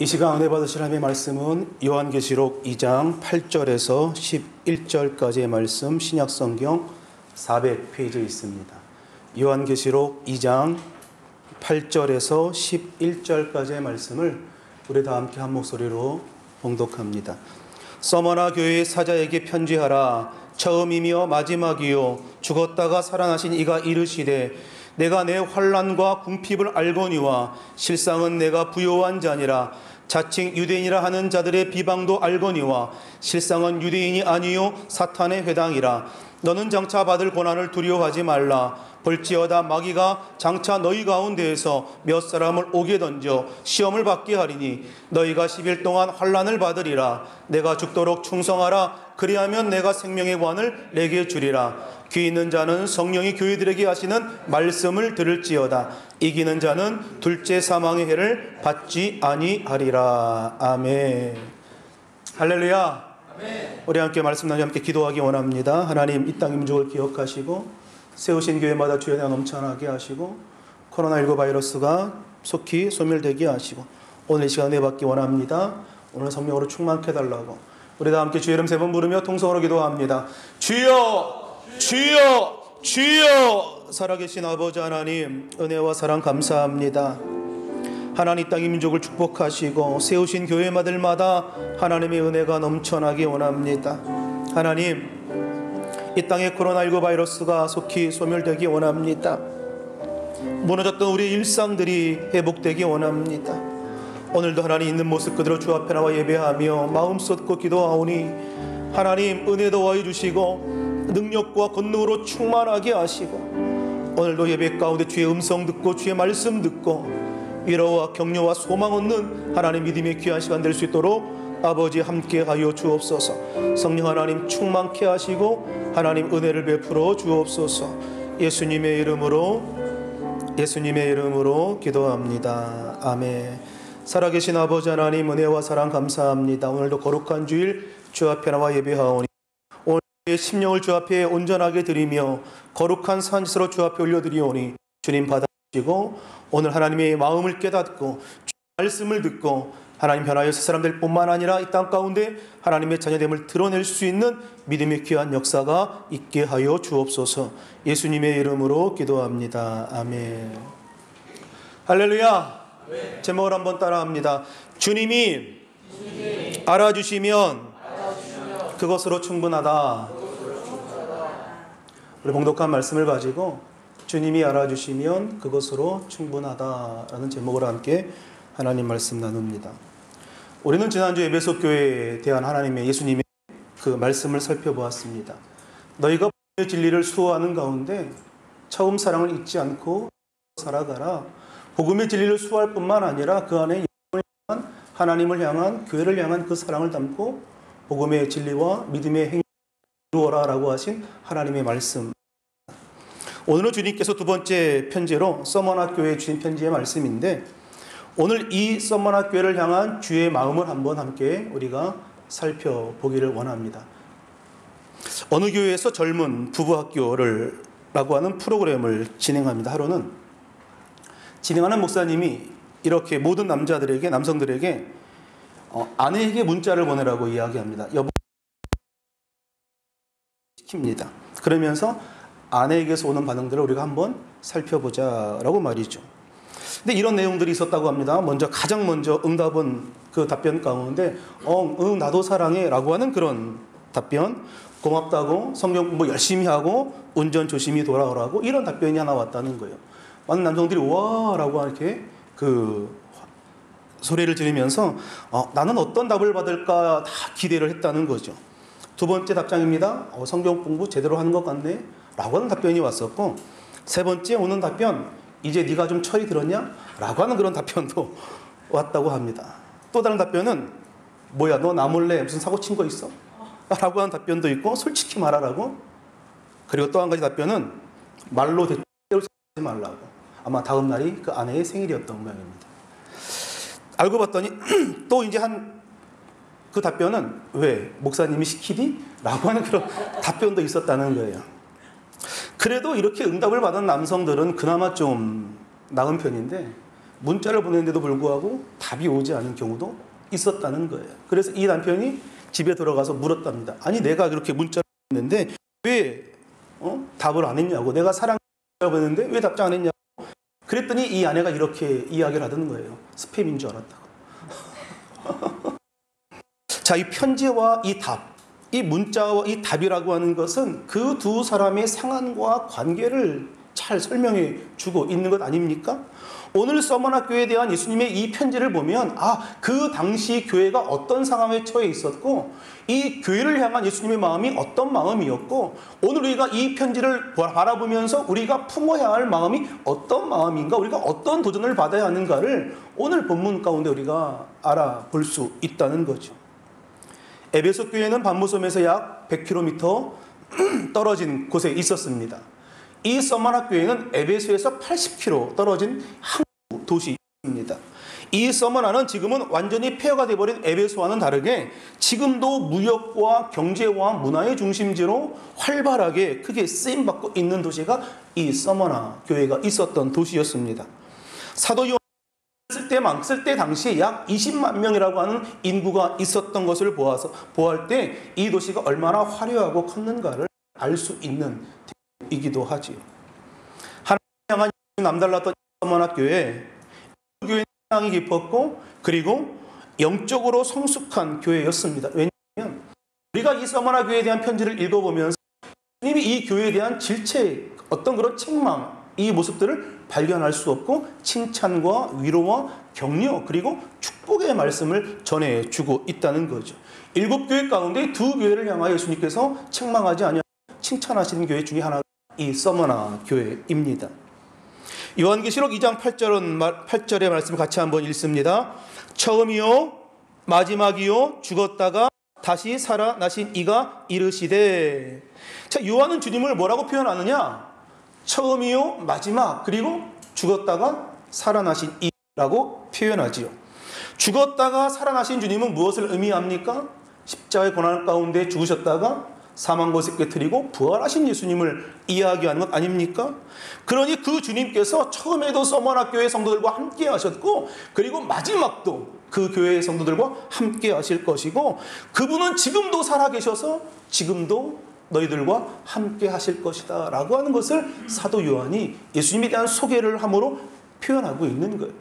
이 시간 은혜 받으실 하나님의 말씀은 요한계시록 2장 8절에서 11절까지의 말씀, 신약성경 400페이지에 있습니다. 요한계시록 2장 8절에서 11절까지의 말씀을 우리 다 함께 한 목소리로 봉독합니다. 서머나 교회의 사자에게 편지하라. 처음이며 마지막이요 죽었다가 살아나신 이가 이르시되 내가 내 환난과 궁핍을 알거니와 실상은 내가 부요한 자니라. 자칭 유대인이라 하는 자들의 비방도 알거니와 실상은 유대인이 아니요 사탄의 회당이라. 너는 장차 받을 고난을 두려워하지 말라. 볼지어다 마귀가 장차 너희 가운데에서 몇 사람을 옥에 던져 시험을 받게 하리니 너희가 10일 동안 환난을 받으리라. 내가 죽도록 충성하라. 그리하면 내가 생명의 관을 내게 주리라. 귀 있는 자는 성령이 교회들에게 하시는 말씀을 들을지어다. 이기는 자는 둘째 사망의 해를 받지 아니하리라. 아멘. 할렐루야. 아멘. 우리 함께 말씀 나누며 함께 기도하기 원합니다. 하나님, 이 땅의 민족을 기억하시고 세우신 교회마다 주의 은혜가 넘쳐나게 하시고 코로나19 바이러스가 속히 소멸되게 하시고 오늘 이 시간 은혜 받기 원합니다. 오늘 성령으로 충만케 해달라고 우리 다 함께 주의 이름 세 번 부르며 통성으로 기도합니다. 주여, 주여, 주여. 살아계신 아버지 하나님, 은혜와 사랑 감사합니다. 하나님, 땅의 민족을 축복하시고 세우신 교회마들마다 하나님의 은혜가 넘쳐나기 원합니다. 하나님, 이 땅의 코로나19 바이러스가 속히 소멸되기 원합니다. 무너졌던 우리 일상들이 회복되기 원합니다. 오늘도 하나님 있는 모습 그대로 주 앞에 나와 예배하며 마음 쏟고 기도하오니 하나님 은혜 더하여 주시고 능력과 권능으로 충만하게 하시고 오늘도 예배 가운데 주의 음성 듣고 주의 말씀 듣고 위로와 격려와 소망 얻는 하나님 믿음의 귀한 시간 될 수 있도록 아버지 함께하여 주옵소서. 성령 하나님 충만케 하시고 하나님 은혜를 베풀어 주옵소서. 예수님의 이름으로 기도합니다. 아멘. 살아계신 아버지 하나님, 은혜와 사랑 감사합니다. 오늘도 거룩한 주일 주 앞에 나와 예배하오니 오늘의 심령을 주 앞에 온전하게 드리며 거룩한 산지로 주 앞에 올려드리오니 주님 받아주시고 오늘 하나님의 마음을 깨닫고 말씀을 듣고 하나님 변화의 사람들 뿐만 아니라 이 땅 가운데 하나님의 자녀됨을 드러낼 수 있는 믿음의 귀한 역사가 있게 하여 주옵소서. 예수님의 이름으로 기도합니다. 아멘. 할렐루야. 아멘. 제목을 한번 따라합니다. 주님이 알아주시면 그것으로 충분하다. 우리 봉독한 말씀을 가지고 주님이 알아주시면 그것으로 충분하다라는 제목으로 함께 하나님 말씀 나눕니다. 우리는 지난주 에베소 교회에 대한 하나님의 예수님의 그 말씀을 살펴보았습니다. 너희가 복음의 진리를 수호하는 가운데 처음 사랑을 잊지 않고 살아가라. 복음의 진리를 수호할 뿐만 아니라 그 안에 하나님을 향한 교회를 향한 그 사랑을 담고 복음의 진리와 믿음의 행위를 이루어라 라고 하신 하나님의 말씀. 오늘은 주님께서 두 번째 편지로 서머나 교회에 주신 편지의 말씀인데 오늘 이 서머나 교회를 향한 주의 마음을 한번 함께 우리가 살펴보기를 원합니다. 어느 교회에서 젊은 부부학교를 라고 하는 프로그램을 진행합니다. 하루는 진행하는 목사님이 이렇게 모든 남성들에게 아내에게 문자를 보내라고 이야기합니다. 여보 시킵니다. 그러면서 아내에게서 오는 반응들을 우리가 한번 살펴보자라고 말이죠. 근데 이런 내용들이 있었다고 합니다. 가장 먼저 응답은 그 답변 가운데 응 나도 사랑해 라고 하는 그런 답변, 고맙다고, 성경 공부 열심히 하고 운전 조심히 돌아오라고, 이런 답변이 하나 왔다는 거예요. 많은 남성들이 와 라고 이렇게 그 소리를 지르면서 나는 어떤 답을 받을까 다 기대를 했다는 거죠. 두 번째 답장입니다. 성경 공부 제대로 하는 것 같네 라고 하는 답변이 왔었고, 세 번째 오는 답변, 이제 네가 좀 철이 들었냐? 라고 하는 그런 답변도 왔다고 합니다. 또 다른 답변은 뭐야 너 나 몰래 무슨 사고 친 거 있어? 라고 하는 답변도 있고, 솔직히 말하라고. 그리고 또 한 가지 답변은 말로 대충 하지 말라고. 아마 다음 날이 그 아내의 생일이었던 모양입니다. 알고 봤더니 또 이제 그 답변은 왜 목사님이 시키디? 라고 하는 그런 답변도 있었다는 거예요. 그래도 이렇게 응답을 받은 남성들은 그나마 좀 나은 편인데 문자를 보냈는데도 불구하고 답이 오지 않은 경우도 있었다는 거예요. 그래서 이 남편이 집에 들어가서 물었답니다. 아니 내가 그렇게 문자를 보냈는데 왜 답을 안 했냐고. 내가 사랑을 보냈는데 왜 답장 안 했냐고. 그랬더니 이 아내가 이렇게 이야기를 하던 거예요. 스팸인 줄 알았다고. 자, 이 편지와 이 답, 이 문자와 이 답이라고 하는 것은 그 두 사람의 상황과 관계를 잘 설명해 주고 있는 것 아닙니까? 오늘 서머나 교회에 대한 예수님의 이 편지를 보면 그 당시 교회가 어떤 상황에 처해 있었고 이 교회를 향한 예수님의 마음이 어떤 마음이었고 오늘 우리가 이 편지를 바라보면서 우리가 품어야 할 마음이 어떤 마음인가, 우리가 어떤 도전을 받아야 하는가를 오늘 본문 가운데 우리가 알아볼 수 있다는 거죠. 에베소 교회는 반모섬에서 약 100km 떨어진 곳에 있었습니다. 이 서머나 교회는 에베소에서 80km 떨어진 항구 도시입니다. 이 서머나는 지금은 완전히 폐허가 되어버린 에베소와는 다르게 지금도 무역과 경제와 문화의 중심지로 활발하게 크게 쓰임받고 있는 도시가 이 서머나 교회가 있었던 도시였습니다. 사도 요한이 쓸 때 당시에 약 20만 명이라고 하는 인구가 있었던 것을 보아할 때 이 도시가 얼마나 화려하고 컸는가를 알 수 있는 이기도 하지요. 하나님 향한 남달랐던 서머나 교회, 교회는 사랑이 깊었고 그리고 영적으로 성숙한 교회였습니다. 왜냐하면 우리가 이 서머나 교회에 대한 편지를 읽어보면서 주님이 이 교회에 대한 질책, 어떤 그런 책망, 이 모습들을 발견할 수 없고 칭찬과 위로와 격려 그리고 축복의 말씀을 전해주고 있다는 거죠. 7교회 가운데 2교회를 향하여 예수님께서 책망하지 아니하고 칭찬하시는 교회 중에 하나가 이 서머나 교회입니다. 요한계시록 2장 8절의 말씀을 같이 한번 읽습니다. 처음이요 마지막이요 죽었다가 다시 살아나신 이가 이르시되. 자, 요한은 주님을 뭐라고 표현하느냐? 처음이요 마지막 그리고 죽었다가 살아나신 이라고 표현하지요. 죽었다가 살아나신 주님은 무엇을 의미합니까? 십자가의 고난 가운데 죽으셨다가 사망 것을 깨뜨리고 부활하신 예수님을 이야기하는 것 아닙니까? 그러니 그 주님께서 처음에도 서머나 교회 성도들과 함께 하셨고 그리고 마지막도 그 교회의 성도들과 함께 하실 것이고 그분은 지금도 살아계셔서 지금도 너희들과 함께 하실 것이다 라고 하는 것을 사도 요한이 예수님에 대한 소개를 함으로 표현하고 있는 거예요.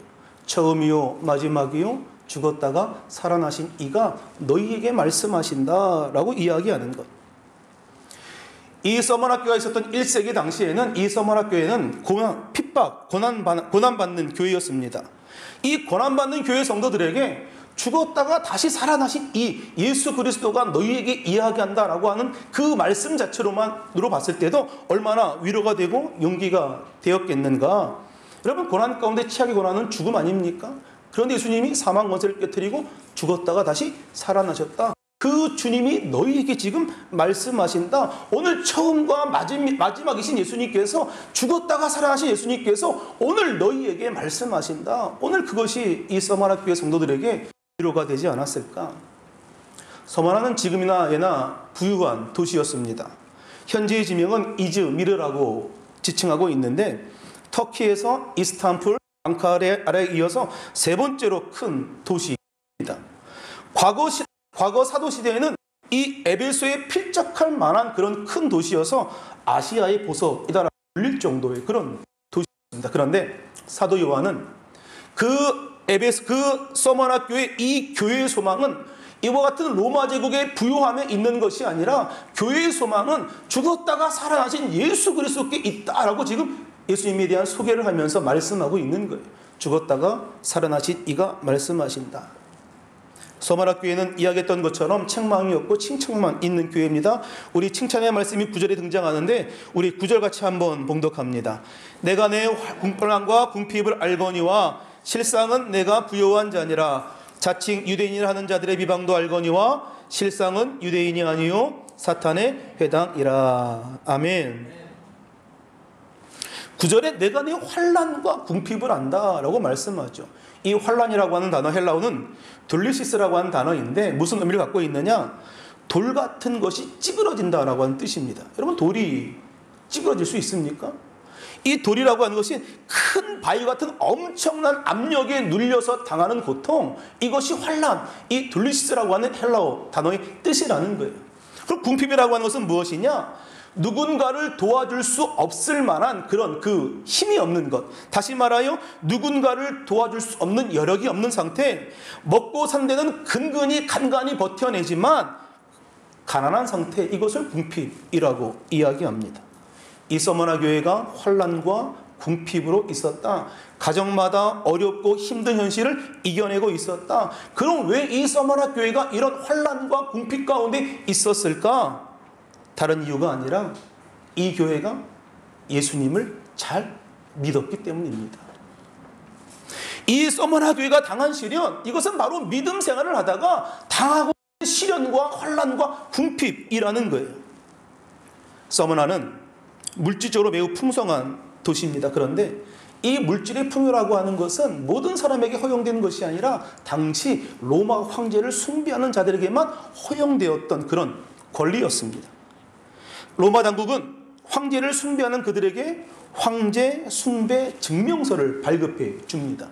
처음이요 마지막이요 죽었다가 살아나신 이가 너희에게 말씀하신다 라고 이야기하는 것. 이 서머나 교회가 있었던 1세기 당시에는 이 서머나 교회는 핍박, 고난받는 교회였습니다. 이 고난받는 교회 성도들에게 죽었다가 다시 살아나신 이 예수 그리스도가 너희에게 이야기한다라고 하는 그 말씀 자체로만으로 봤을 때도 얼마나 위로가 되고 용기가 되었겠는가. 여러분, 고난 가운데 최악의 고난은 죽음 아닙니까? 그런데 예수님이 사망 권세를 깨뜨리고 죽었다가 다시 살아나셨다. 그 주님이 너희에게 지금 말씀하신다. 오늘 처음과 마지막이신 예수님께서 죽었다가 살아나신 예수님께서 오늘 너희에게 말씀하신다. 오늘 그것이 이 서머나 교회 성도들에게 위로가 되지 않았을까? 서머나는 지금이나 예나 부유한 도시였습니다. 현재의 지명은 이즈미르라고 지칭하고 있는데 터키에서 이스탄불, 앙카라에 이어서 세 번째로 큰 도시입니다. 과거 사도시대에는 이 에베소에 필적할 만한 그런 큰 도시여서 아시아의 보석이다라고 불릴 정도의 그런 도시였습니다. 그런데 사도 요한은 그 서머나 교회 이 교회의 소망은 이와 같은 로마 제국의 부요함에 있는 것이 아니라 교회의 소망은 죽었다가 살아나신 예수 그리스도께 있다라고 지금 예수님에 대한 소개를 하면서 말씀하고 있는 거예요. 죽었다가 살아나신 이가 말씀하신다. 서머나 교회는 이야기했던 것처럼 책망이 없고 칭찬만 있는 교회입니다. 우리 칭찬의 말씀이 9절에 등장하는데 우리 9절 같이 한번 봉독합니다. 내가 내 궁핍과 궁핍을 알거니와 실상은 내가 부요한 자니라. 자칭 유대인이라 하는 자들의 비방도 알거니와 실상은 유대인이 아니요 사탄의 회당이라. 아멘. 9절에 내가 내 환난과 궁핍을 안다라고 말씀하죠. 이 환난이라고 하는 단어 헬라어는 돌리시스라고 하는 단어인데 무슨 의미를 갖고 있느냐? 돌 같은 것이 찌그러진다라고 하는 뜻입니다. 여러분, 돌이 찌그러질 수 있습니까? 이 돌이라고 하는 것이 큰 바위 같은 엄청난 압력에 눌려서 당하는 고통, 이것이 환난, 이 둘리시스라고 하는 헬라어 단어의 뜻이라는 거예요. 그럼 궁핍이라고 하는 것은 무엇이냐? 누군가를 도와줄 수 없을 만한 그런 그 힘이 없는 것, 다시 말하여 누군가를 도와줄 수 없는 여력이 없는 상태, 먹고 산 데는 근근히 간간히 버텨내지만 가난한 상태, 이것을 궁핍이라고 이야기합니다. 이 서머나 교회가 환난과 궁핍으로 있었다. 가정마다 어렵고 힘든 현실을 이겨내고 있었다. 그럼 왜 이 서머나 교회가 이런 환난과 궁핍 가운데 있었을까? 다른 이유가 아니라 이 교회가 예수님을 잘 믿었기 때문입니다. 이 서머나 교회가 당한 시련, 이것은 바로 믿음 생활을 하다가 당하고 있는 시련과 환난과 궁핍이라는 거예요. 서머나는 물질적으로 매우 풍성한 도시입니다. 그런데 이 물질의 풍요라고 하는 것은 모든 사람에게 허용되는 것이 아니라 당시 로마 황제를 숭배하는 자들에게만 허용되었던 그런 권리였습니다. 로마 당국은 황제를 숭배하는 그들에게 황제 숭배 증명서를 발급해 줍니다.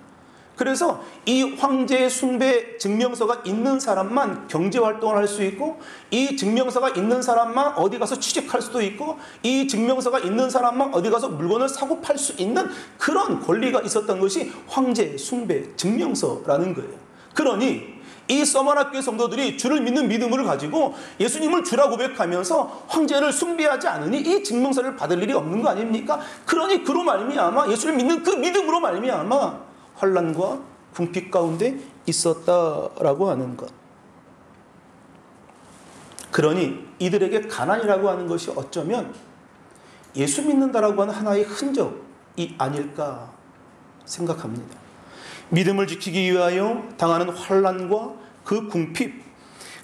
그래서 이 황제 숭배 증명서가 있는 사람만 경제활동을 할 수 있고, 이 증명서가 있는 사람만 어디 가서 취직할 수도 있고, 이 증명서가 있는 사람만 어디 가서 물건을 사고 팔 수 있는 그런 권리가 있었던 것이 황제 숭배 증명서라는 거예요. 그러니 이 서머나 교회 성도들이 주를 믿는 믿음을 가지고 예수님을 주라 고백하면서 황제를 숭배하지 않으니 이 증명서를 받을 일이 없는 거 아닙니까? 그러니 그로 말미암아 예수를 믿는 그 믿음으로 말미암아 환난과 궁핍 가운데 있었다라고 하는 것. 그러니 이들에게 가난이라고 하는 것이 어쩌면 예수 믿는다라고 하는 하나의 흔적이 아닐까 생각합니다. 믿음을 지키기 위하여 당하는 환난과 그 궁핍,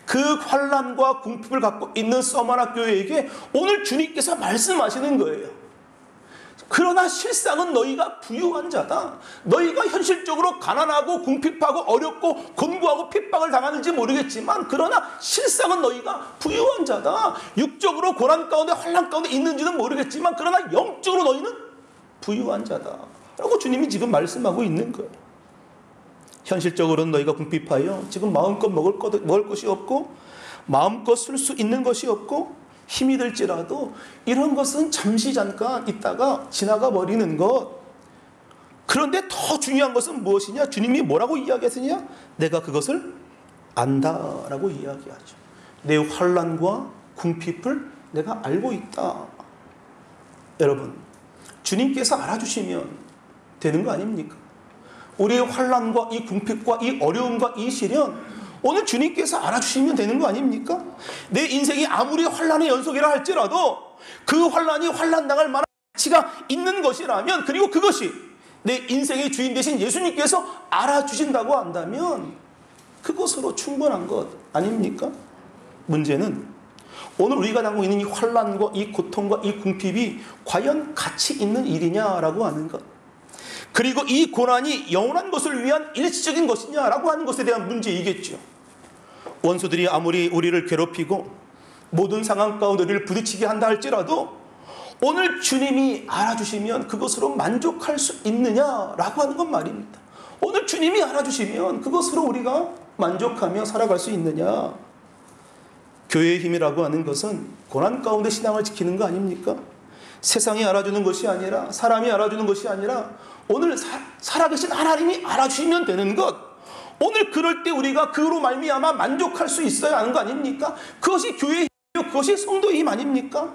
그 환난과 궁핍을 갖고 있는 서머나 교회에게 오늘 주님께서 말씀하시는 거예요. 그러나 실상은 너희가 부유한 자다. 너희가 현실적으로 가난하고 궁핍하고 어렵고 곤고하고 핍박을 당하는지 모르겠지만 그러나 실상은 너희가 부유한 자다. 육적으로 고난 가운데 환난 가운데 있는지는 모르겠지만 그러나 영적으로 너희는 부유한 자다 라고 주님이 지금 말씀하고 있는 거예요. 현실적으로는 너희가 궁핍하여 지금 마음껏 먹을 것이 없고 마음껏 쓸 수 있는 것이 없고 힘이 들지라도 이런 것은 잠시 잠깐 있다가 지나가 버리는 것. 그런데 더 중요한 것은 무엇이냐? 주님이 뭐라고 이야기하시냐? 내가 그것을 안다라고 이야기하죠. 내 환난과 궁핍을 내가 알고 있다. 여러분, 주님께서 알아주시면 되는 거 아닙니까? 우리의 환난과 이 궁핍과 이 어려움과 이 시련, 오늘 주님께서 알아주시면 되는 거 아닙니까? 내 인생이 아무리 환난의 연속이라 할지라도 그 환난이 환난당할 만한 가치가 있는 것이라면, 그리고 그것이 내 인생의 주인 되신 예수님께서 알아주신다고 한다면 그것으로 충분한 것 아닙니까? 문제는 오늘 우리가 당하고 있는 이 환난과 이 고통과 이 궁핍이 과연 가치 있는 일이냐라고 하는 것, 그리고 이 고난이 영원한 것을 위한 일시적인 것이냐라고 하는 것에 대한 문제이겠죠. 원수들이 아무리 우리를 괴롭히고 모든 상황 가운데 우리를 부딪히게 한다 할지라도 오늘 주님이 알아주시면 그것으로 만족할 수 있느냐라고 하는 건 말입니다. 오늘 주님이 알아주시면 그것으로 우리가 만족하며 살아갈 수 있느냐. 교회의 힘이라고 하는 것은 고난 가운데 신앙을 지키는 거 아닙니까? 세상이 알아주는 것이 아니라, 사람이 알아주는 것이 아니라 오늘 살아계신 하나님이 알아주시면 되는 것. 오늘 그럴 때 우리가 그로 말미암아 만족할 수 있어야 하는 거 아닙니까? 그것이 교회의 힘이요, 그것이 성도의 힘 아닙니까?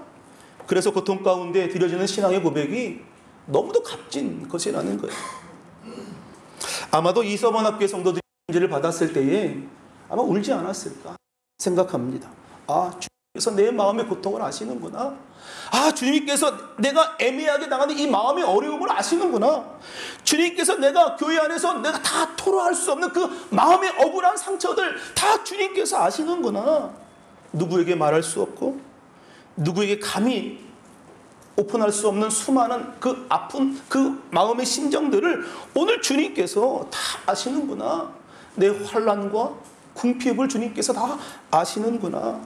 그래서 고통 가운데 드려지는 신앙의 고백이 너무도 값진 것이라는 거예요. 아마도 이 서머나교회 성도들이 문제를 받았을 때에 아마 울지 않았을까 생각합니다. 아, 주님께서 내 마음의 고통을 아시는구나. 아, 주님께서 내가 애매하게 당하는 이 마음의 어려움을 아시는구나. 주님께서 내가 교회 안에서 내가 다 토로할 수 없는 그 마음의 억울한 상처들 다 주님께서 아시는구나. 누구에게 말할 수 없고 누구에게 감히 오픈할 수 없는 수많은 그 아픈 그 마음의 심정들을 오늘 주님께서 다 아시는구나. 내 환난과 궁핍을 주님께서 다 아시는구나.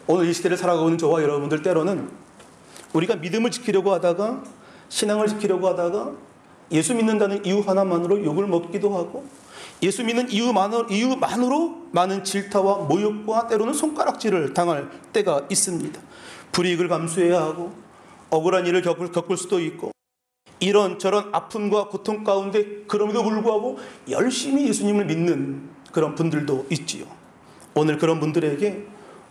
오늘 이 시대를 살아가고 있는 저와 여러분들 때로는 우리가 믿음을 지키려고 하다가, 신앙을 지키려고 하다가 예수 믿는다는 이유 하나만으로 욕을 먹기도 하고, 예수 믿는 이유만으로 많은 질타와 모욕과 때로는 손가락질을 당할 때가 있습니다. 불이익을 감수해야 하고 억울한 일을 겪을 수도 있고, 이런저런 아픔과 고통 가운데 그럼에도 불구하고 열심히 예수님을 믿는 그런 분들도 있지요. 오늘 그런 분들에게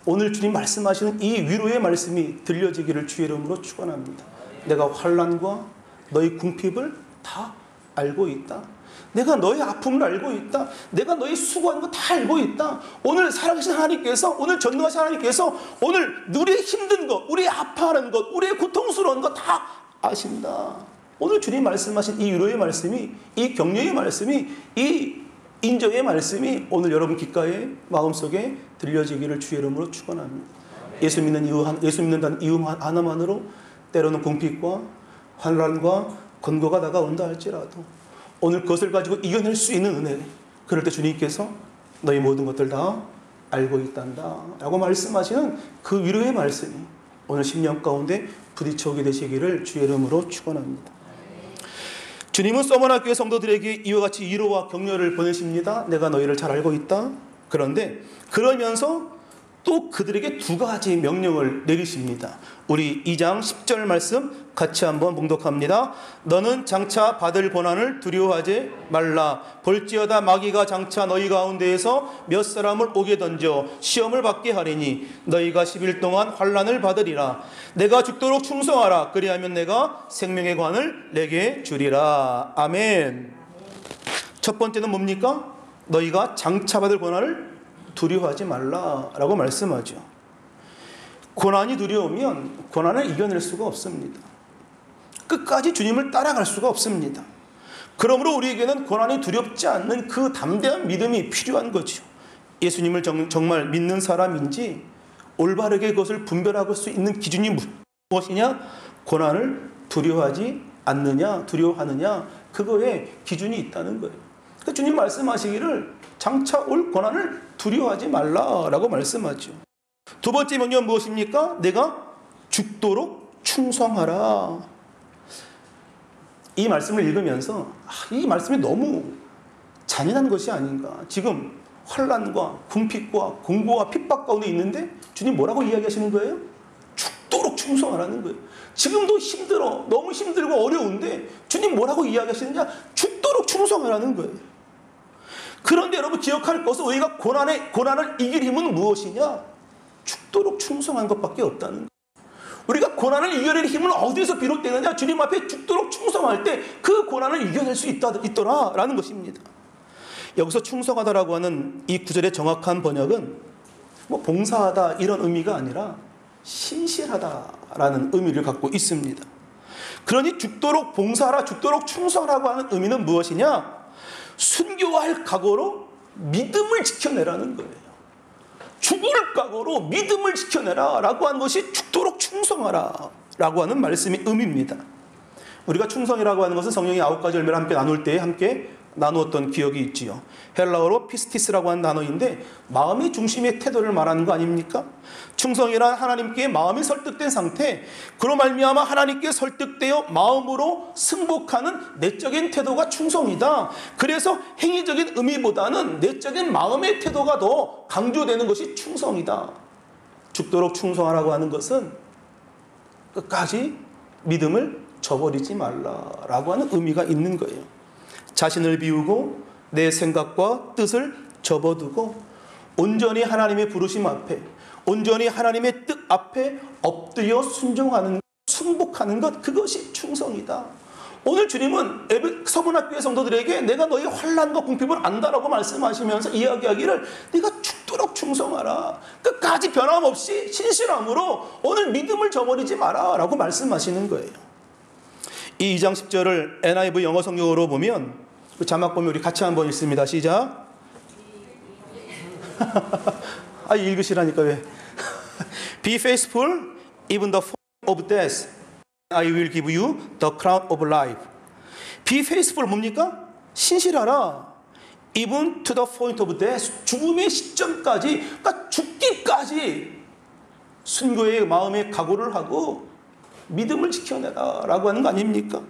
오늘 주님 말씀하시는 이 위로의 말씀이 들려지기를 주의 이름으로 축원합니다. 내가 환난과 너희 궁핍을 다 알고 있다. 내가 너의 아픔을 알고 있다. 내가 너의 수고하는 거 다 알고 있다. 오늘 살아계신 하나님께서, 오늘 전능하신 하나님께서 오늘 우리의 힘든 것, 우리의 아파하는 것, 우리의 고통스러운 것 다 아신다. 오늘 주님 말씀하신 이 위로의 말씀이, 이 격려의 말씀이, 이 인정의 말씀이 오늘 여러분 귓가에 마음속에 들려지기를 주의 이름으로 축원합니다. 예수 믿는다는 이유 하나만으로 때로는 궁핍과 환난과 권고가 다가온다 할지라도 오늘 그것을 가지고 이겨낼 수 있는 은혜, 그럴 때 주님께서 너희 모든 것들 다 알고 있단다 라고 말씀하시는 그 위로의 말씀이 오늘 10년 가운데 부딪혀오게 되시기를 주의 이름으로 축원합니다. 주님은 서머나 교회 성도들에게 이와 같이 위로와 격려를 보내십니다. 내가 너희를 잘 알고 있다. 그런데 그러면서 또 그들에게 두 가지 명령을 내리십니다. 우리 2장 10절 말씀 같이 한번 봉독합니다. 너는 장차 받을 고난을 두려워하지 말라. 볼지어다 마귀가 장차 너희 가운데에서 몇 사람을 오게 던져 시험을 받게 하리니 너희가 10일 동안 환난을 받으리라. 내가 죽도록 충성하라. 그리하면 내가 생명의 관을 내게 주리라. 아멘. 첫 번째는 뭡니까? 너희가 장차 받을 고난을 두려워하지 말라라고 말씀하죠. 고난이 두려우면 고난을 이겨낼 수가 없습니다. 끝까지 주님을 따라갈 수가 없습니다. 그러므로 우리에게는 고난이 두렵지 않는 그 담대한 믿음이 필요한 거죠. 예수님을 정말 믿는 사람인지 올바르게 그것을 분별할 수 있는 기준이 무엇이냐? 고난을 두려워하지 않느냐, 두려워하느냐, 그거에 기준이 있다는 거예요. 그러니까 주님 말씀하시기를 장차 올 고난을 두려워하지 말라라고 말씀하죠. 두 번째 명령은 무엇입니까? 내가 죽도록 충성하라. 이 말씀을 읽으면서 이 말씀이 너무 잔인한 것이 아닌가. 지금 환난과 궁핍과 공고와 핍박 가운데 있는데 주님 뭐라고 이야기하시는 거예요? 죽도록 충성하라는 거예요. 지금도 힘들어, 너무 힘들고 어려운데 주님 뭐라고 이야기하시느냐? 죽도록 충성하라는 거예요. 그런데 여러분 기억할 것은 우리가 고난을 이길 힘은 무엇이냐? 죽도록 충성한 것밖에 없다는 거예요. 우리가 고난을 이겨낼 힘은 어디에서 비롯되느냐? 주님 앞에 죽도록 충성할 때 그 고난을 이겨낼 수 있더라라는 것입니다. 여기서 충성하다라고 하는 이 구절의 정확한 번역은 뭐 봉사하다 이런 의미가 아니라 신실하다라는 의미를 갖고 있습니다. 그러니 죽도록 봉사하라, 죽도록 충성하라고 하는 의미는 무엇이냐? 순교할 각오로 믿음을 지켜내라는 거예요. 죽을 각오로 믿음을 지켜내라 라고 하는 것이 죽도록 충성하라 라고 하는 말씀의 의미입니다. 우리가 충성이라고 하는 것은 성령이 9가지 열매를 함께 나눌 때에 함께 나누었던 기억이 있지요. 헬라어로 피스티스라고 하는 단어인데 마음의 중심의 태도를 말하는 거 아닙니까? 충성이란 하나님께 마음이 설득된 상태, 그로 말미암아 하나님께 설득되어 마음으로 승복하는 내적인 태도가 충성이다. 그래서 행위적인 의미보다는 내적인 마음의 태도가 더 강조되는 것이 충성이다. 죽도록 충성하라고 하는 것은 끝까지 믿음을 저버리지 말라라고 하는 의미가 있는 거예요. 자신을 비우고 내 생각과 뜻을 접어두고 온전히 하나님의 부르심 앞에, 온전히 하나님의 뜻 앞에 엎드려 순종하는, 순복하는 것, 그것이 충성이다. 오늘 주님은 서문학교의 성도들에게 내가 너희 환난과 궁핍을 안다라고 말씀하시면서 이야기하기를 네가 죽도록 충성하라. 끝까지 변함없이 신실함으로 오늘 믿음을 저버리지 마라 라고 말씀하시는 거예요. 이 2장 10절을 NIV 영어 성경으로 보면 그 자막 보면 우리 같이 한번 읽습니다. 시작. 읽으시라니까 왜. Be faithful even the point of death. I will give you the crown of life. Be faithful 뭡니까? 신실하라. Even to the point of death. 죽음의 시점까지, 그러니까 죽기까지 순교의 마음에 각오를 하고 믿음을 지켜내라 라고 하는 거 아닙니까?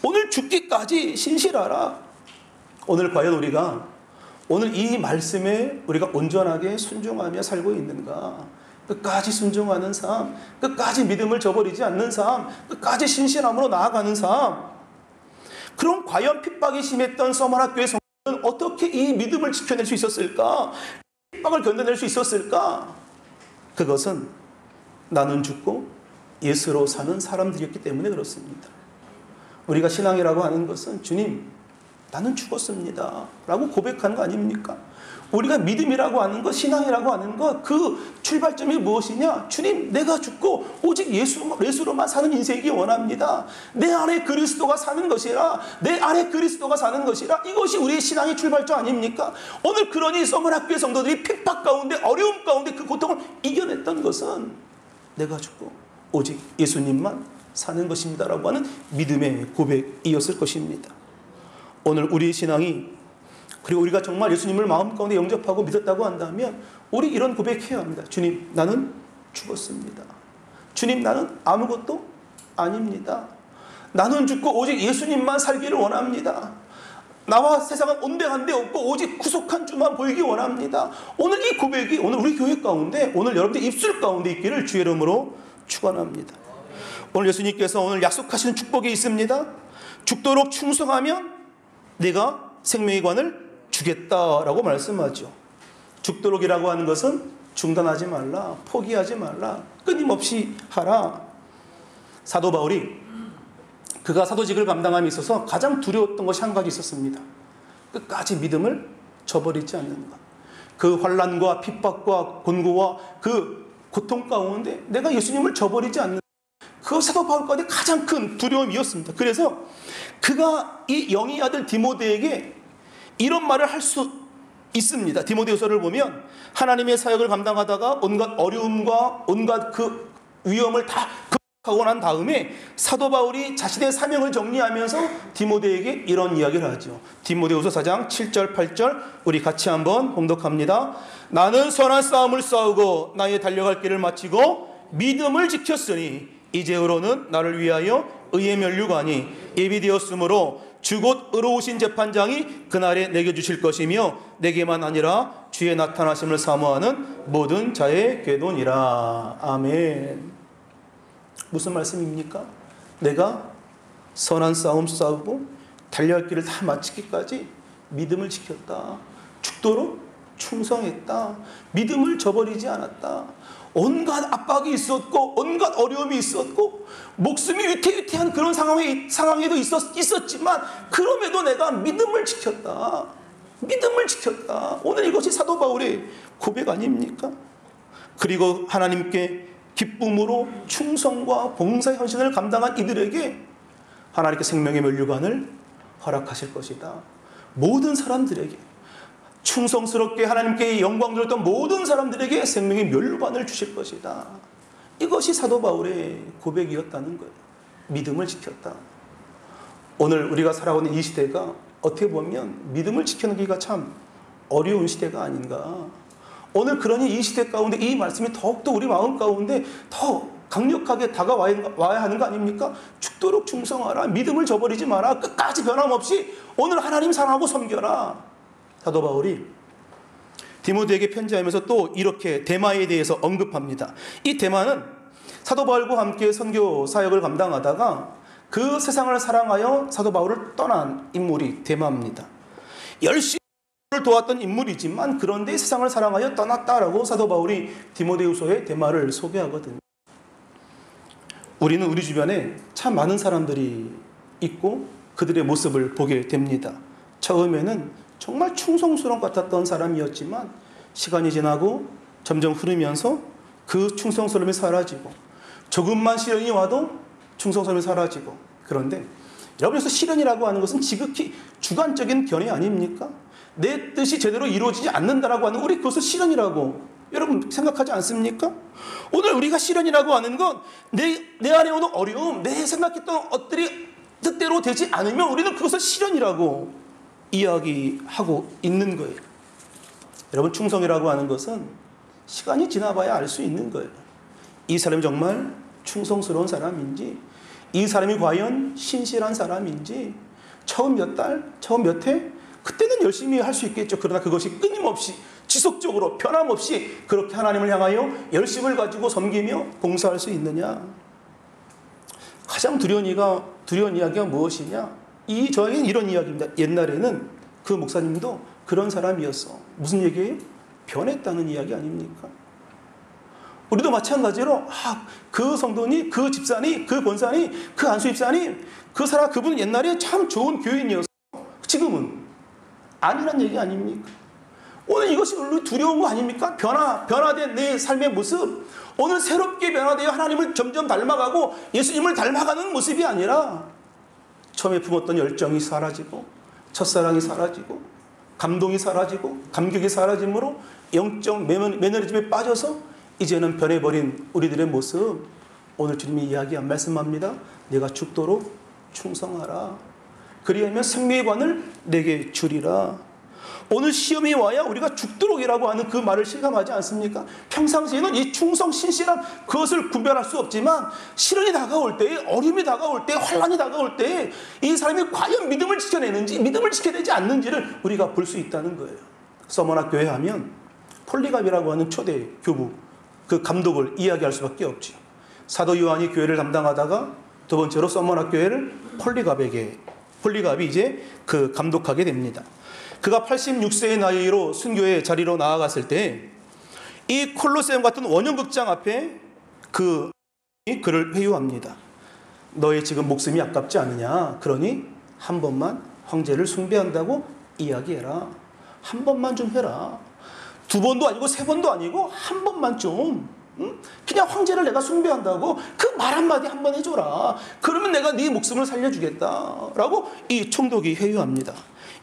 오늘 죽기까지 신실하라. 오늘 과연 우리가 오늘 이 말씀에 우리가 온전하게 순종하며 살고 있는가? 끝까지 순종하는 삶, 끝까지 믿음을 저버리지 않는 삶, 끝까지 신실함으로 나아가는 삶. 그럼 과연 핍박이 심했던 서머나교회 성도는 어떻게 이 믿음을 지켜낼 수 있었을까? 핍박을 견뎌낼 수 있었을까? 그것은 나는 죽고 예수로 사는 사람들이었기 때문에 그렇습니다. 우리가 신앙이라고 하는 것은 주님, 나는 죽었습니다 라고 고백하는 거 아닙니까? 우리가 믿음이라고 하는 것, 신앙이라고 하는 것, 그 출발점이 무엇이냐? 주님, 내가 죽고 오직 예수로만 사는 인생이기 원합니다. 내 안에 그리스도가 사는 것이라, 내 안에 그리스도가 사는 것이라, 이것이 우리의 신앙의 출발점 아닙니까? 오늘 그러니 서머나교회 성도들이 핍박 가운데, 어려움 가운데 그 고통을 이겨냈던 것은 내가 죽고 오직 예수님만 사는 것입니다라고 하는 믿음의 고백이었을 것입니다. 오늘 우리의 신앙이, 그리고 우리가 정말 예수님을 마음 가운데 영접하고 믿었다고 한다면 우리 이런 고백해야 합니다. 주님, 나는 죽었습니다. 주님, 나는 아무것도 아닙니다. 나는 죽고 오직 예수님만 살기를 원합니다. 나와 세상은 온데간데 없고 오직 구속한 주만 보이기 원합니다. 오늘 이 고백이 오늘 우리 교회 가운데, 오늘 여러분들 입술 가운데 있기를 주의 이름으로 축원합니다. 오늘 예수님께서 오늘 약속하시는 축복이 있습니다. 죽도록 충성하면 내가 생명의 관을 주겠다라고 말씀하죠. 죽도록이라고 하는 것은 중단하지 말라, 포기하지 말라, 끊임없이 하라. 사도 바울이 그가 사도직을 감당함에 있어서 가장 두려웠던 것이 한 가지 있었습니다. 끝까지 믿음을 저버리지 않는 것. 그 환난과 핍박과 곤고와 그 고통 가운데 내가 예수님을 저버리지 않는, 그 사도 바울 가운데 가장 큰 두려움이었습니다. 그래서 그가 이 영의 아들 디모데에게 이런 말을 할 수 있습니다. 디모데후서를 보면 하나님의 사역을 감당하다가 온갖 어려움과 온갖 그 위험을 다 극복하고 난 다음에 사도 바울이 자신의 사명을 정리하면서 디모데에게 이런 이야기를 하죠. 디모데후서 4장 7절 8절 우리 같이 한번 봉독합니다. 나는 선한 싸움을 싸우고 나의 달려갈 길을 마치고 믿음을 지켰으니 이제후로는 나를 위하여 의의 면류관이 예비되었으므로 주 곧 의로우신 재판장이 그날에 내게 주실 것이며 내게만 아니라 주의 나타나심을 사모하는 모든 자의 궤도니라. 아멘. 무슨 말씀입니까? 내가 선한 싸움 싸우고 달려갈 길을 다 마치기까지 믿음을 지켰다. 죽도록 충성했다. 믿음을 저버리지 않았다. 온갖 압박이 있었고 온갖 어려움이 있었고 목숨이 위태위태한 그런 상황에도 있었지만 그럼에도 내가 믿음을 지켰다. 믿음을 지켰다. 오늘 이것이 사도 바울의 고백 아닙니까? 그리고 하나님께 기쁨으로 충성과 봉사의 헌신을 감당한 이들에게 하나님께 생명의 면류관을 허락하실 것이다. 모든 사람들에게 충성스럽게 하나님께 영광 돌렸던 모든 사람들에게 생명의 면류관을 주실 것이다. 이것이 사도 바울의 고백이었다는 거예요. 믿음을 지켰다. 오늘 우리가 살아오는 이 시대가 어떻게 보면 믿음을 지켜내기가 참 어려운 시대가 아닌가. 오늘 그러니 이 시대 가운데 이 말씀이 더욱더 우리 마음 가운데 더 강력하게 다가와야 하는 거 아닙니까? 죽도록 충성하라. 믿음을 저버리지 마라. 끝까지 변함없이 오늘 하나님 사랑하고 섬겨라. 사도 바울이 디모데에게 편지하면서 또 이렇게 데마에 대해서 언급합니다. 이 데마는 사도 바울과 함께 선교 사역을 감당하다가 그 세상을 사랑하여 사도 바울을 떠난 인물이 데마입니다. 열심히 도왔던 인물이지만 그런데 세상을 사랑하여 떠났다라고 사도 바울이 디모데후서에 데마를 소개하거든요. 우리는 우리 주변에 참 많은 사람들이 있고 그들의 모습을 보게 됩니다. 처음에는 정말 충성스러운 것 같았던 사람이었지만 시간이 지나고 점점 흐르면서 그 충성스러움이 사라지고 조금만 시련이 와도 충성스러움이 사라지고. 그런데 여러분께서 시련이라고 하는 것은 지극히 주관적인 견해 아닙니까? 내 뜻이 제대로 이루어지지 않는다라고 하는 우리 그것을 시련이라고 여러분 생각하지 않습니까? 오늘 우리가 시련이라고 하는 건 내 안에 오는 어려움, 내 생각했던 것들이 뜻대로 되지 않으면 우리는 그것을 시련이라고 이야기하고 있는 거예요. 여러분, 충성이라고 하는 것은 시간이 지나봐야 알 수 있는 거예요. 이 사람이 정말 충성스러운 사람인지, 이 사람이 과연 신실한 사람인지, 처음 몇 달, 처음 몇 해, 그때는 열심히 할 수 있겠죠. 그러나 그것이 끊임없이 지속적으로 변함없이 그렇게 하나님을 향하여 열심을 가지고 섬기며 봉사할 수 있느냐. 가장 두려운 이야기가 무엇이냐. 저에게는 이런 이야기입니다. 옛날에는 그 목사님도 그런 사람이었어. 무슨 얘기예요? 변했다는 이야기 아닙니까? 우리도 마찬가지로 그 성도니, 그 집사니, 그 권사니, 그 안수 집사니, 그분은 옛날에 참 좋은 교인이었어. 지금은 아니란 얘기 아닙니까? 오늘 이것이 우리 두려운 거 아닙니까? 변화된 내 삶의 모습. 오늘 새롭게 변화되어 하나님을 점점 닮아가고 예수님을 닮아가는 모습이 아니라 처음에 품었던 열정이 사라지고 첫사랑이 사라지고 감동이 사라지고 감격이 사라짐으로 영적 매너리즘에 빠져서 이제는 변해버린 우리들의 모습. 오늘 주님이 말씀합니다. 내가 죽도록 충성하라. 그리하면 생명의 관을 내게 주리라. 오늘 시험이 와야 우리가 죽도록이라고 하는 그 말을 실감하지 않습니까? 평상시에는 이 충성, 신실함 그것을 구별할 수 없지만 시련이 다가올 때, 어려움이 다가올 때, 환난이 다가올 때 이 사람이 과연 믿음을 지켜내는지, 믿음을 지켜내지 않는지를 우리가 볼 수 있다는 거예요. 서머나 교회 하면 폴리갑이라고 하는 초대 교부, 그 감독을 이야기할 수밖에 없죠. 사도 요한이 교회를 담당하다가 두 번째로 서머나 교회를 폴리갑이 이제 그 감독하게 됩니다. 그가 86세의 나이로 순교의 자리로 나아갔을 때 이 콜로세움 같은 원형극장 앞에 그를 회유합니다. 너의 지금 목숨이 아깝지 않느냐? 그러니 한 번만 황제를 숭배한다고 이야기해라. 한 번만 좀 해라. 두 번도 아니고 세 번도 아니고 한 번만 좀, 그냥 황제를 내가 숭배한다고 그 말 한마디 한번 해줘라. 그러면 내가 네 목숨을 살려주겠다라고 이 총독이 회유합니다.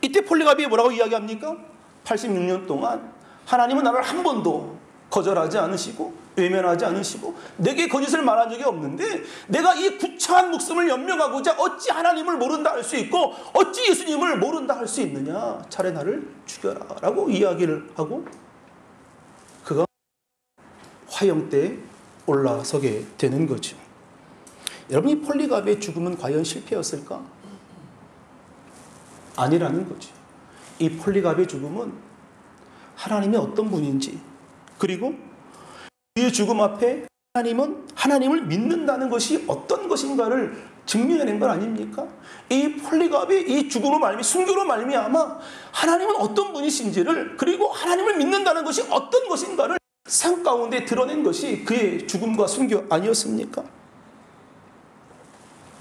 이때 폴리갑이 뭐라고 이야기합니까? 86년 동안 하나님은 나를 한 번도 거절하지 않으시고 외면하지 않으시고 내게 거짓을 말한 적이 없는데 내가 이 구차한 목숨을 연명하고자 어찌 하나님을 모른다 할 수 있고 어찌 예수님을 모른다 할 수 있느냐. 차라리 나를 죽여라 라고 이야기를 하고 그가 화형대에 올라서게 되는 거죠. 여러분, 이 폴리갑의 죽음은 과연 실패였을까? 아니라는 거죠. 이 폴리갑의 죽음은 하나님이 어떤 분인지, 그리고 그의 죽음 앞에 하나님을 믿는다는 것이 어떤 것인가를 증명해낸 건 아닙니까? 이 폴리갑이 이 죽음으로 순교로 말미암아 하나님은 어떤 분이신지를, 그리고 하나님을 믿는다는 것이 어떤 것인가를 삶 가운데 드러낸 것이 그의 죽음과 순교 아니었습니까?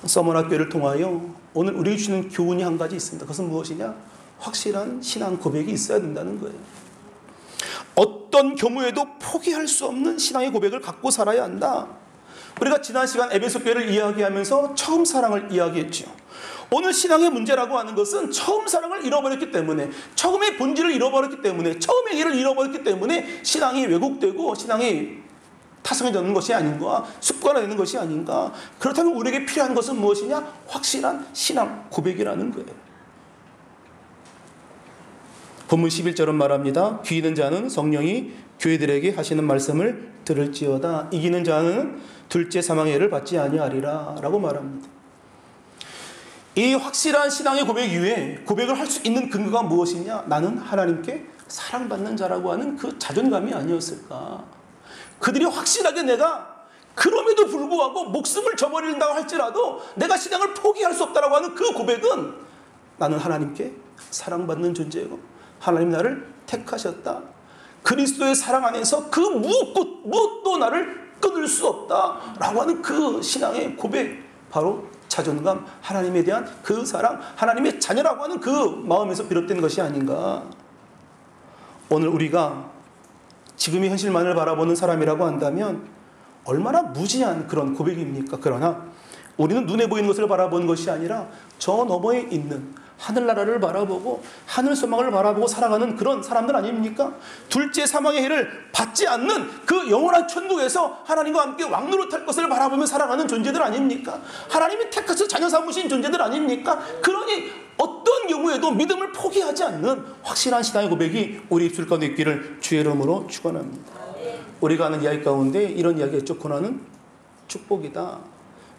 서머나교회를 통하여 오늘 우리에게 주는 교훈이 한 가지 있습니다. 그것은 무엇이냐? 확실한 신앙 고백이 있어야 된다는 거예요. 어떤 경우에도 포기할 수 없는 신앙의 고백을 갖고 살아야 한다. 우리가 지난 시간 에베소 교회를 이야기하면서 처음 사랑을 이야기했죠. 오늘 신앙의 문제라고 하는 것은 처음 사랑을 잃어버렸기 때문에, 처음의 본질을 잃어버렸기 때문에, 처음의 일을 잃어버렸기 때문에 신앙이 왜곡되고 신앙이 타성해지는 것이 아닌가, 습관화되는 것이 아닌가. 그렇다면 우리에게 필요한 것은 무엇이냐? 확실한 신앙 고백이라는 거예요. 본문 11절은 말합니다. 귀 있는 자는 성령이 교회들에게 하시는 말씀을 들을지어다. 이기는 자는 둘째 사망의 해를 받지 아니하리라 라고 말합니다. 이 확실한 신앙의 고백 이후에 고백을 할 수 있는 근거가 무엇이냐? 나는 하나님께 사랑받는 자라고 하는 그 자존감이 아니었을까? 그들이 확실하게 내가 그럼에도 불구하고 목숨을 저버린다고 할지라도 내가 신앙을 포기할 수 없다라고 하는 그 고백은 나는 하나님께 사랑받는 존재고 하나님 나를 택하셨다. 그리스도의 사랑 안에서 그 무엇도 나를 끊을 수 없다라고 하는 그 신앙의 고백, 바로 자존감, 하나님에 대한 그 사랑, 하나님의 자녀라고 하는 그 마음에서 비롯된 것이 아닌가. 오늘 우리가 지금의 현실만을 바라보는 사람이라고 한다면 얼마나 무지한 그런 고백입니까? 그러나 우리는 눈에 보이는 것을 바라보는 것이 아니라 저 너머에 있는 하늘나라를 바라보고 하늘 소망을 바라보고 살아가는 그런 사람들 아닙니까? 둘째 사망의 해를 받지 않는 그 영원한 천국에서 하나님과 함께 왕노릇할 것을 바라보며 살아가는 존재들 아닙니까? 하나님이 택해서 자녀 삼으신 존재들 아닙니까? 그러니 어떤 경우에도 믿음을 포기하지 않는 확실한 신앙의 고백이 우리 입술 가운데 있기를 주의 이름으로 축원합니다. 우리가 하는 이야기 가운데 이런 이야기가 있죠. 고난은 축복이다.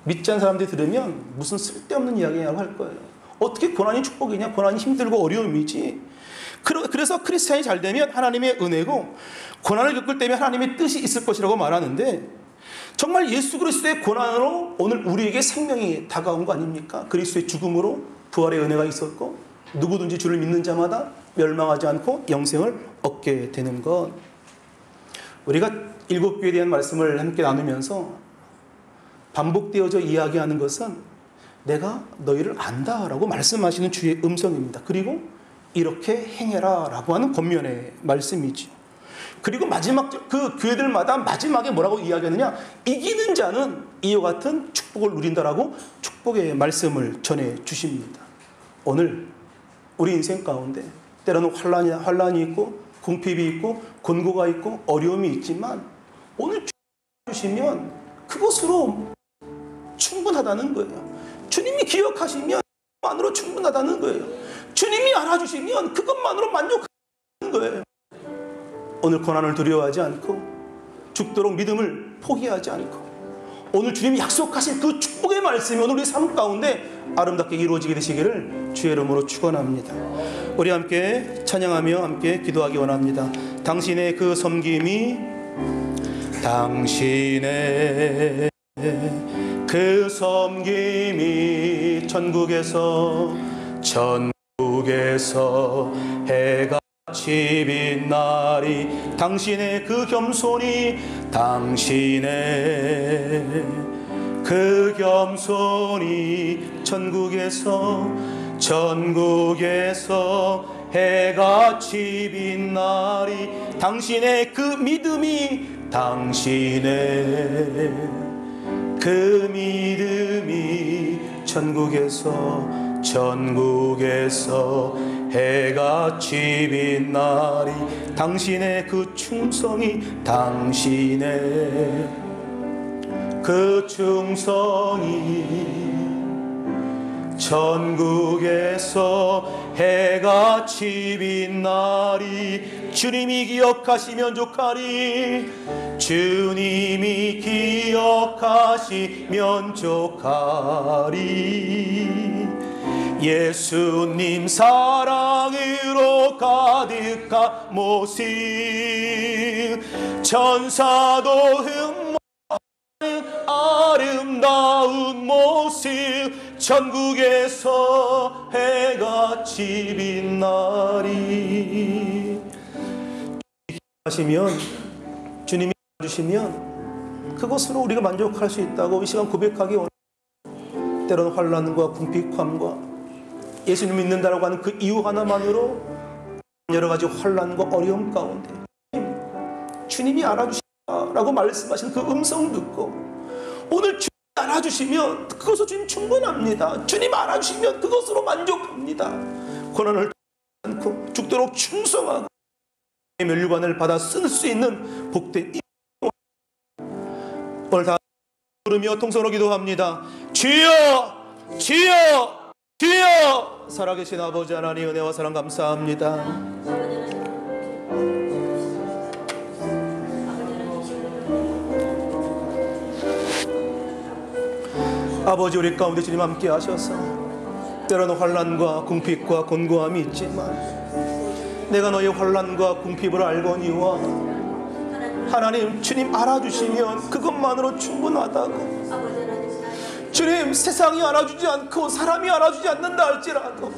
믿지 않는 사람들이 들으면 무슨 쓸데없는 이야기냐고 할 거예요. 어떻게 고난이 축복이냐? 고난이 힘들고 어려움이지. 그래서 크리스찬이 잘 되면 하나님의 은혜고, 고난을 겪을 때면 하나님의 뜻이 있을 것이라고 말하는데, 정말 예수 그리스도의 고난으로 오늘 우리에게 생명이 다가온 거 아닙니까? 그리스도의 죽음으로 부활의 은혜가 있었고, 누구든지 주를 믿는 자마다 멸망하지 않고 영생을 얻게 되는 것. 우리가 일곱 교회에 대한 말씀을 함께 나누면서 반복되어져 이야기하는 것은 내가 너희를 안다라고 말씀하시는 주의 음성입니다. 그리고 이렇게 행해라 라고 하는 권면의 말씀이죠. 그리고 마지막 그 교회들마다 마지막에 뭐라고 이야기하느냐, 이기는 자는 이와 같은 축복을 누린다라고 축복의 말씀을 전해 주십니다. 오늘 우리 인생 가운데 때로는 환란이 있고 궁핍이 있고 곤고가 있고 어려움이 있지만, 오늘 주시면 그것으로 충분하다는 거예요. 주님이 기억하시면 그것만으로 충분하다는 거예요. 주님이 알아주시면 그것만으로 만족하는 거예요. 오늘 고난을 두려워하지 않고 죽도록 믿음을 포기하지 않고, 오늘 주님이 약속하신 그 축복의 말씀이 오늘 우리 삶 가운데 아름답게 이루어지게 되시기를 주의 이름으로 축원합니다. 우리 함께 찬양하며 함께 기도하기 원합니다. 당신의 그 섬김이, 당신의 그 섬김이 천국에서 해가 같이 빛나리. 당신의 그 겸손이, 당신의 그 겸손이 천국에서 해같이 빛나리. 당신의 그 믿음이, 당신의 그 믿음이 천국에서 해같이 빛나리. 당신의 그 충성이, 당신의 그 충성이 천국에서 해같이 빛나리. 주님이 기억하시면 족하리. 주님이 기억하시면 족하리. 예수님 사랑으로 가득한 모습, 천사도 흠모하는 아름다운 모습, 천국에서 해같이 빛나리. 하시면, 주님이 주시면 그것으로 우리가 만족할 수 있다고 이 시간 고백하기 원합니다. 때로는 환난과 궁핍함과 예수님 믿는다라고 하는 그 이유 하나만으로 여러 가지 환난과 어려움 가운데 주님이 알아주시라고 말씀하신 그 음성 듣고, 오늘 주님 알아주시면 그것으로 주님 충분합니다. 주님 알아주시면 그것으로 만족합니다. 고난을 않고 죽도록 충성하고 면류관을 받아 쓸 수 있는 복된 오늘 다 부르며 통성으로 기도합니다. 주여, 주여, 주여. 살아계신 아버지 하나님, 은혜와 사랑 감사합니다. 아버지, 우리 가운데 주님 함께 하셔서 때로는 환난과 궁핍과 곤고함이 있지만, 내가 너의 환난과 궁핍을 알거니와 하나님, 주님 알아주시면 그것만으로 충분하다고. 주님, 세상이 알아주지 않고 사람이 알아주지 않는다 할지라도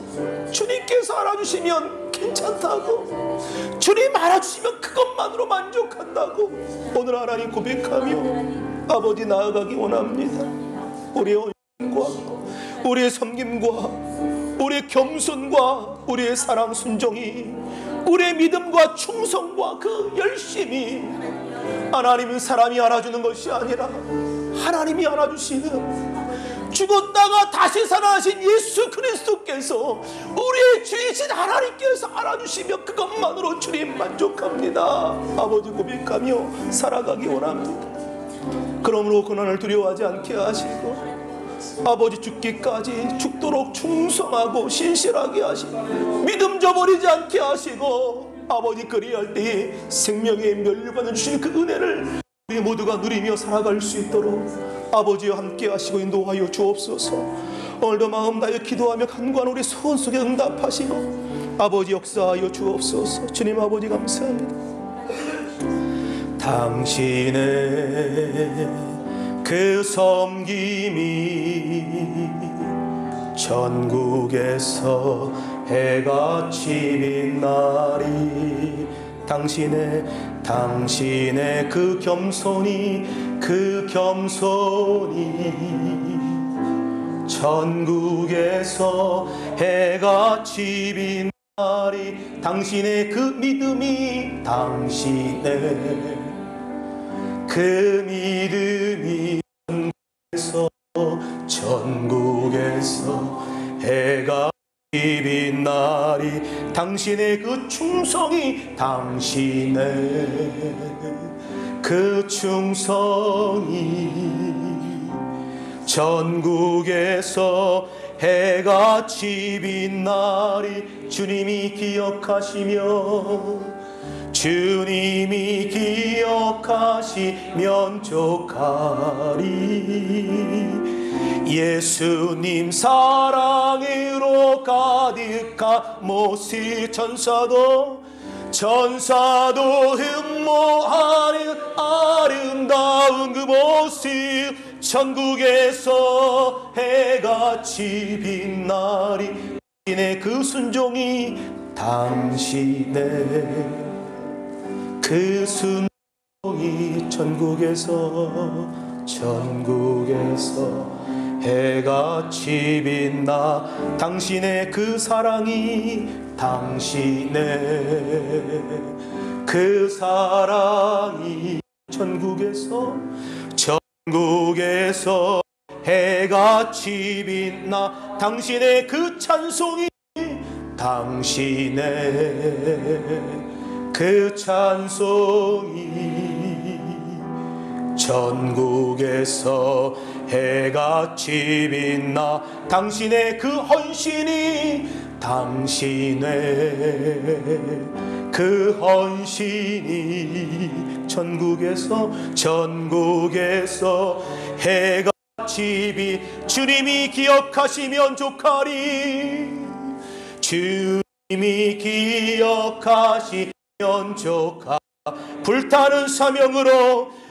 주님께서 알아주시면 괜찮다고. 주님 알아주시면 그것만으로 만족한다고. 오늘 하나님 고백하며 아버지 나아가기 원합니다. 우리의 온유과 우리의 섬김과 우리의 겸손과 우리의 사랑 순종이, 우리의 믿음과 충성과 그 열심이 하나님은 사람이 알아주는 것이 아니라 하나님이 알아주시는, 죽었다가 다시 살아나신 예수 그리스도께서, 우리의 주이신 하나님께서 알아주시며 그것만으로 주님 만족합니다. 아버지 고백하며 살아가기 원합니다. 그러므로 고난을 두려워하지 않게 하시고, 아버지 죽기까지 죽도록 충성하고 신실하게 하시고, 믿음 저버리지 않게 하시고, 아버지 그리할 때에 생명의 면류관을 주신 그 은혜를 우리 모두가 누리며 살아갈 수 있도록 아버지와 함께 하시고 인도하여 주옵소서. 오늘도 마음 다해 기도하며 간구한 우리 소원 속에 응답하시고 아버지 역사하여 주옵소서. 주님 아버지 감사합니다. 당신의 그 섬김이 전국에서 해같이 빛나리. 당신의 그 겸손이 전국에서 해같이 빛나리. 당신의 그 믿음이 전국에서 해가 빛나리. 당신의 그 충성이 전국에서 해같이 빛나리. 주님이 기억하시면 족하리. 예수님 사랑으로 가득한 모습 전사도 흠모하는 아름다운 그 모습 전국에서 해같이 빛나리. 당신의 그 순종이 전국에서 해같이 빛나. 당신의 그 사랑이 전국에서 해같이 빛나. 당신의 그 찬송이 전국에서 해같이 빛나. 당신의 그 헌신이 전국에서 해같이 주님이 기억하시면 족하리. 주님이 기억하시면 족하. 불타는 사명으로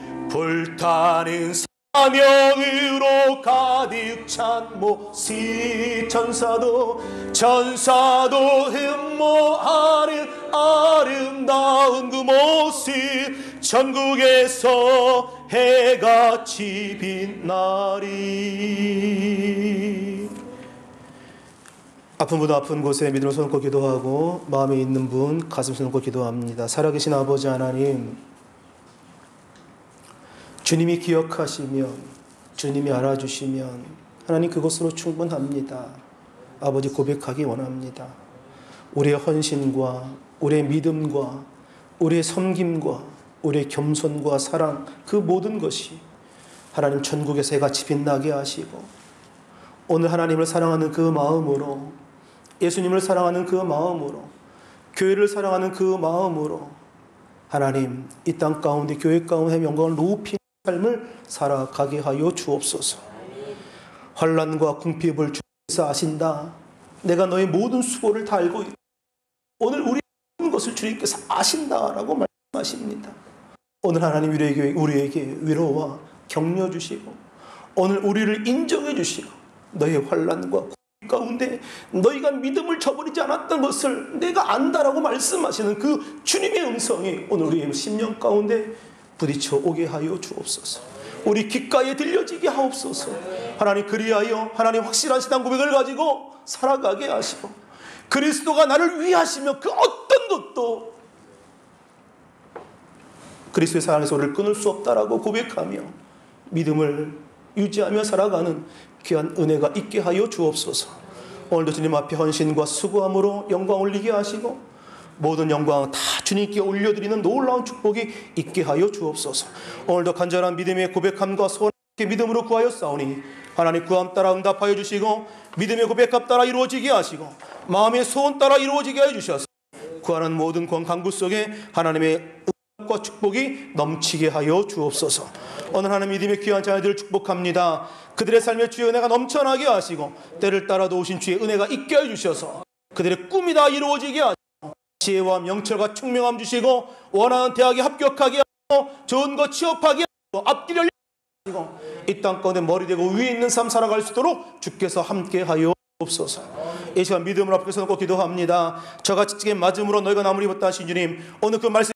가득 찬 모습 전사도 흠모하는 아름다운 그 모습 전국에서 해같이 빛나리. 아픈 분 아픈 곳에 믿음을 손놓고 기도하고 마음에 있는 분 가슴 손놓고 기도합니다. 살아계신 아버지 하나님, 주님이 기억하시면, 주님이 알아주시면 하나님 그것으로 충분합니다. 아버지 고백하기 원합니다. 우리의 헌신과 우리의 믿음과 우리의 섬김과 우리의 겸손과 사랑, 그 모든 것이 하나님 전국에서 해같이 빛나게 하시고 오늘 하나님을 사랑하는 그 마음으로, 예수님을 사랑하는 그 마음으로, 교회를 사랑하는 그 마음으로 하나님 이 땅 가운데 교회 가운데 영광을 높이는 삶을 살아가게 하여 주옵소서. 환난과 궁핍을 주께서 아신다. 내가 너의 모든 수고를 다 알고 있다. 오늘 우리의 모든 것을 주님께서 아신다라고 말씀하십니다. 오늘 하나님 우리에게 위로와 격려 주시고 오늘 우리를 인정해 주시고 너의 환난과 궁핍 가운데 너희가 믿음을 저버리지 않았던 것을 내가 안다라고 말씀하시는 그 주님의 음성이 오늘 우리의 심령 가운데 부딪혀 오게 하여 주옵소서. 우리 귓가에 들려지게 하옵소서. 하나님 그리하여 하나님 확실한 신앙 고백을 가지고 살아가게 하시고 그리스도가 나를 위하시며 그 어떤 것도 그리스도의 사랑에서 우리를 끊을 수 없다라고 고백하며 믿음을 유지하며 살아가는 귀한 은혜가 있게 하여 주옵소서. 오늘도 주님 앞에 헌신과 수고함으로 영광 올리게 하시고 모든 영광 다 주님께 올려드리는 놀라운 축복이 있게 하여 주옵소서. 오늘도 간절한 믿음의 고백함과 소원을 믿음으로 구하여 싸우니 하나님 구함 따라 응답하여 주시고 믿음의 고백함 따라 이루어지게 하시고 마음의 소원 따라 이루어지게 하여 주셔서 구하는 모든 간구 속에 하나님의 과 축복이 넘치게 하여 주옵소서. 오늘 하나님 믿음의 귀한 자녀들을 축복합니다. 그들의 삶에 주의 은혜가 넘쳐나게 하시고 때를 따라 도우신 주의 은혜가 있게 해주셔서 그들의 꿈이 다 이루어지게 하시고 지혜와 명철과 총명함 주시고 원하는 대학에 합격하게 하고 좋은 것 취업하게 하고 앞길을 열리시고 이 땅가운데 머리 대고 위에 있는 삶 살아갈 수 있도록 주께서 함께 하여 주옵소서. 이 시간 믿음을 앞에 서놓고 기도합니다. 저같이 찌개 맞음으로 너희가 나무를 입었다 하신 주님, 오늘 그 말씀